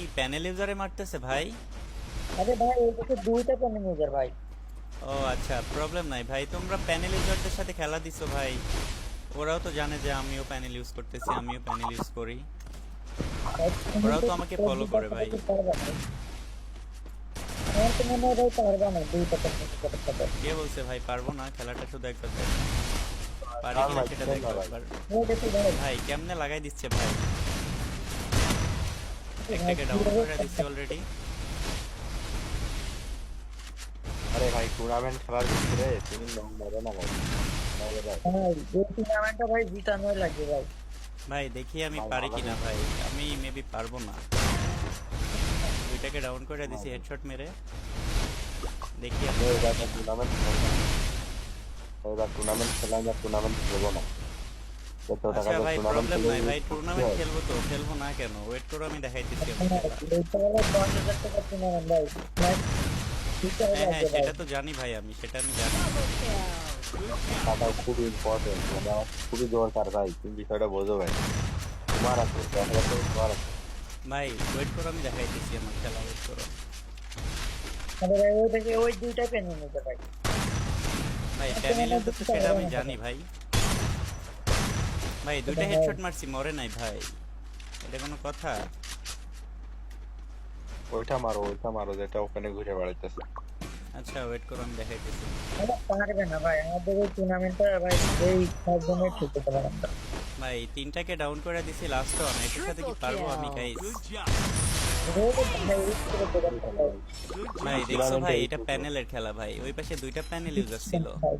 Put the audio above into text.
কি প্যানেল ইউজারে মারতেছে ভাই? আরে ভাই ওইটাকে দুইটা প্যানেল ইউজার ভাই। ও আচ্ছা, প্রবলেম নাই ভাই, তোমরা প্যানেল ইউজারদের সাথে খেলা দিছো ভাই। ওরাও তো জানে যে আমিও প্যানেল ইউজ করতেছি, আমিও প্যানেল ইউজ করি। ভাই, তুমি ওরাও তো তো আমাকে তোর ফলো দুইটা করে ভাই। সাথে পারবা না। আমার তো মনে হয় ভাই পারবা না দুইটা প্যানেল ইউজারের সাথে। কে বলছে ভাই পারবো না? খেলাটা শুধু একবার দেখ, পারি কারণ কিনা ভাই সেটা খেল দেখো না ভাই। একবার। ওই দেখো ভাই। ভাই কেমনে লাগাই দিচ্ছে ভাই, ভাই একটাকে ডাউন কিভাবে করে দিচ্ছে অলরেডি। আরে ভাই টুর্নামেন্ট খেলার ভিতরে তুমি লং মারো না ভাই। তাহলে ভাই ভাই এই টুর্নামেন্টটা ভাই জিতানোই লাগবে ভাই। ভাই দেখি আমি ভাই পারি ভালো কিনা খেলছে। ভাই, আমি মেবি পারবো না। দুইটাকে ডাউন করে দিছি হেডশট মেরে, দেখি আমি আমি পারি এবার কিনা। টুর্নামেন্ট খেলবো না। এবার টুর্নামেন্ট খেলা না, টুর্নামেন্ট খেলবো না। যত টাকা আচ্ছা দিয়ে ভাই টুর্নামেন্ট প্রবলেম খেলে নাই ভাই, কি টুর্নামেন্ট হয়? খেলবো তো, খেলবো না কেন? ওয়েট করো, আমি দেখাইতেছি আমি হ্যাঁ, খেলা। এইটা হলো 10,000 টাকা টুর্নামেন্ট ভাই। ম্যাচ জিতানো হ্যাঁ হ্যাঁ, লাগবে ভাই। সেটা তো জানি ভাই, আমি সেটা আমি জানি। টাকা খুবই ইম্পর্টেন্ট, মানে আমার খুবই দরকার ভাই, তুমি বিষয়টা বোঝো ভাই। তোমার আছে 10,000 টাকা তোমার আছে। ভাই ওয়েট করো, আমি দেখাইতেছি আমার খেলা, ওয়েট করো। আরে ভাই ওই দেখে ওই দুইটা প্যানেল ইউজার ভাই। ভাই আমার তো প্যানেল মনে হয় ইউজার তো জিততে সেটা পারবে আমি না জানি ভাই। ভাই। ভাই দুইটা ভাই হেডশট মারছি, মরে নাই ভাই, এটা কোনো কথা? ওইটা মারো যেটা ওখানে ঘুরে বেড়াইতেছে। আচ্ছা ওয়েট করো, আমি দেখাইতেছি। আমরা পারবে না ভাই, আমাদের এই টুর্নামেন্টটা ভাই এই 5 জনের ঠিক হতে পারে আমরা। ভাই তিনটাকে ডাউন করে দিছি, লাস্ট ওয়ান, এটার সাথে কি পারবো আমি গাইস? রোড ভাই এই করে দেবে ওইটা ভাই। ভাই ভাই দেখছো টুর্নামেন্টে ভাই, এই এটা প্যানেলের খেলা ভাই, ওই পাশে দুইটা প্যানেল ইউজার ছিল। ভাই,